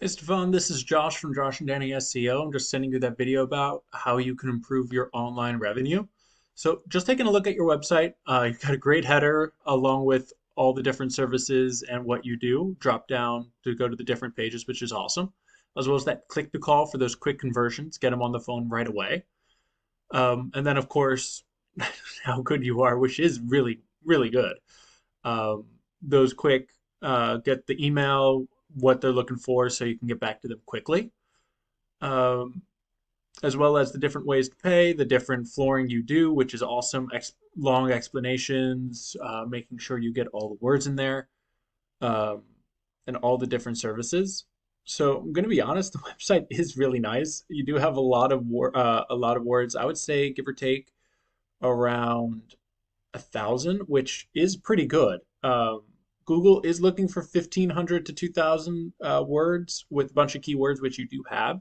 Hey Stefan, this is Josh from Josh and Danny SEO. I'm just sending you that video about how you can improve your online revenue. So, just taking a look at your website, you've got a great header along with all the different services and what you do. Drop down to go to the different pages, which is awesome. As well as that click to call for those quick conversions, get them on the phone right away. And then, of course, how good you are, which is really, really good. Um, those quick, get the email, what they're looking for, so you can get back to them quickly. Um, as well as the different ways to pay, the different flooring you do, which is awesome. Long explanations, making sure you get all the words in there, um, and all the different services. So I'm going to be honest, the website is really nice. You do have a lot of words. I would say give or take around 1,000, which is pretty good. Google is looking for 1,500 to 2,000 words with a bunch of keywords, which you do have,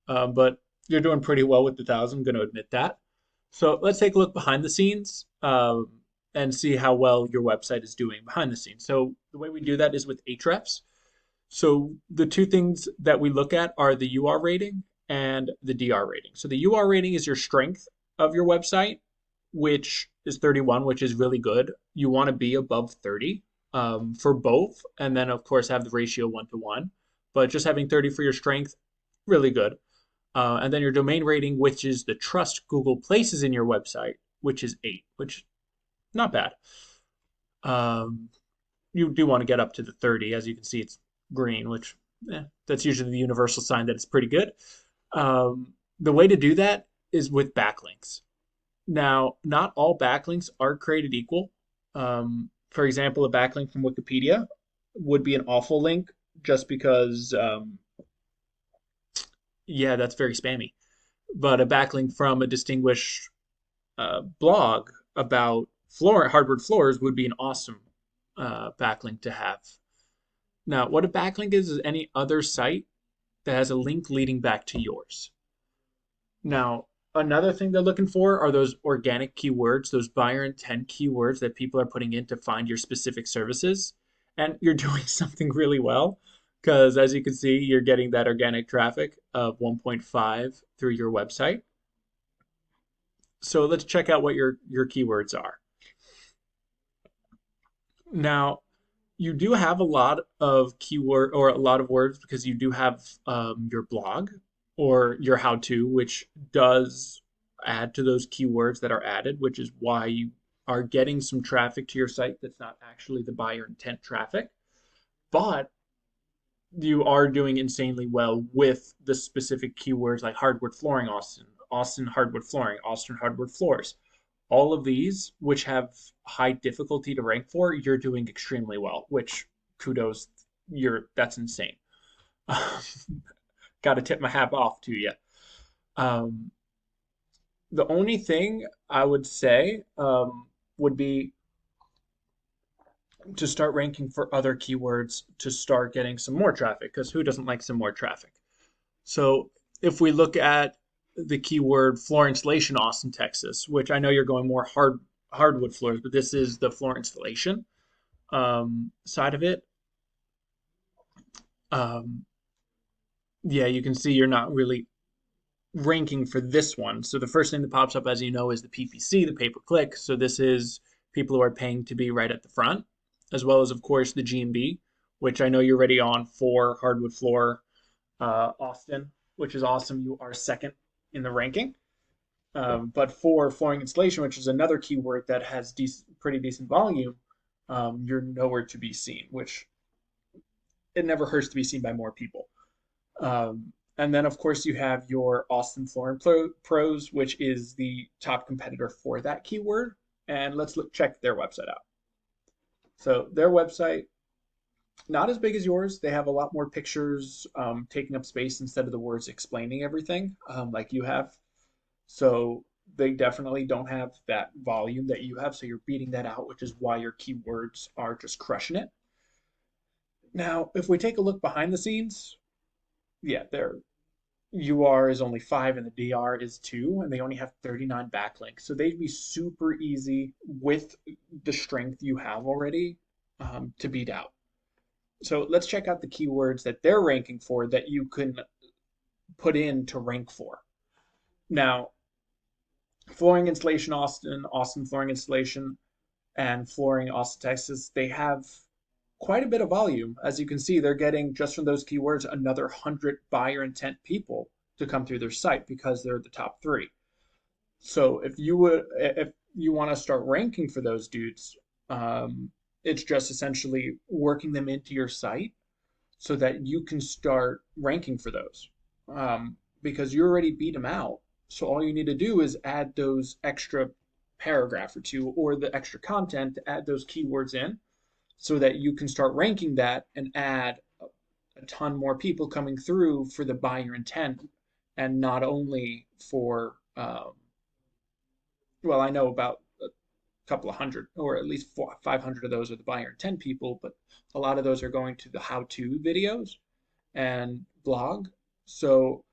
but you're doing pretty well with the 1,000. I'm going to admit that. So let's take a look behind the scenes and see how well your website is doing behind the scenes. So the way we do that is with Ahrefs. So the two things that we look at are the UR rating and the DR rating. So the UR rating is your strength of your website, which is 31, which is really good. You want to be above 30 for both, and then of course have the ratio 1 to 1. But just having 30 for your strength, really good. And then your domain rating, which is the trust Google places in your website, which is 8, which not bad. Um, you do want to get up to the 30. As you can see, it's green, which that's usually the universal sign that it's pretty good. The way to do that is with backlinks. Now, not all backlinks are created equal. For example, a backlink from Wikipedia would be an awful link just because, yeah, that's very spammy. But a backlink from a distinguished blog about hardwood floors would be an awesome backlink to have. Now, what a backlink is any other site that has a link leading back to yours. Now, another thing they're looking for are those organic keywords, those buyer intent keywords that people are putting in to find your specific services. And you're doing something really well because, as you can see, you're getting that organic traffic of 1.5 through your website. So let's check out what your keywords are. Now, you do have a lot of keyword or a lot of words because you do have your blog or your how-to, which does add to those keywords that are added, which is why you are getting some traffic to your site that's not actually the buyer intent traffic. But you are doing insanely well with the specific keywords like hardwood flooring, Austin hardwood flooring, Austin hardwood floors. All of these, which have high difficulty to rank for, you're doing extremely well, which kudos, that's insane. Got to tip my hat off to you. Um, the only thing I would say would be to start ranking for other keywords to start getting some more traffic, because who doesn't like some more traffic? So if we look at the keyword floor installation, Austin, Texas, which I know you're going more hardwood floors, but this is the floor installation side of it. Um, yeah, you can see you're not really ranking for this one. So the first thing that pops up, as you know, is the PPC, the pay per click. So this is people who are paying to be right at the front, as well as, of course, the GMB, which I know you're already on for hardwood floor, Austin, which is awesome. You are second in the ranking. But for flooring installation, which is another keyword that has pretty decent volume, you're nowhere to be seen, which it never hurts to be seen by more people. And then, of course, you have your Austin Flooring Pros, which is the top competitor for that keyword. And let's check their website out. So their website, not as big as yours. They have a lot more pictures taking up space instead of the words explaining everything like you have. So they definitely don't have that volume that you have. So you're beating that out, which is why your keywords are just crushing it. Now, if we take a look behind the scenes, yeah, their UR is only 5 and the DR is 2, and they only have 39 backlinks. So they'd be super easy with the strength you have already to beat out. So let's check out the keywords that they're ranking for that you can put in to rank for. Now, flooring installation Austin, Austin flooring installation, and flooring Austin, Texas, they have quite a bit of volume. As you can see, they're getting just from those keywords another 100 buyer intent people to come through their site because they're the top three. So if you want to start ranking for those dudes, it's just essentially working them into your site so that you can start ranking for those. Because you already beat them out. So all you need to do is add those extra paragraph or two or the extra content to add those keywords in so that you can start ranking that and add a ton more people coming through for the buyer intent and not only for well, I know about a couple of hundred or at least 500 of those are the buyer intent people, but a lot of those are going to the how-to videos and blog. So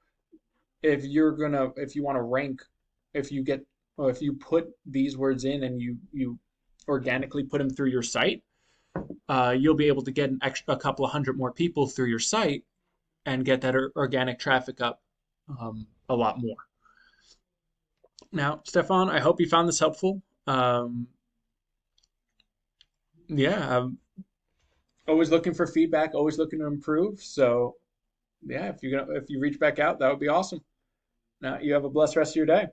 if you want to rank, if you get or if you put these words in and you organically put them through your site, you'll be able to get a couple of hundred more people through your site and get that organic traffic up a lot more. Now, Stefan, I hope you found this helpful. Yeah, I'm always looking for feedback, always looking to improve. So, yeah, if you reach back out, that would be awesome. Now, you have a blessed rest of your day.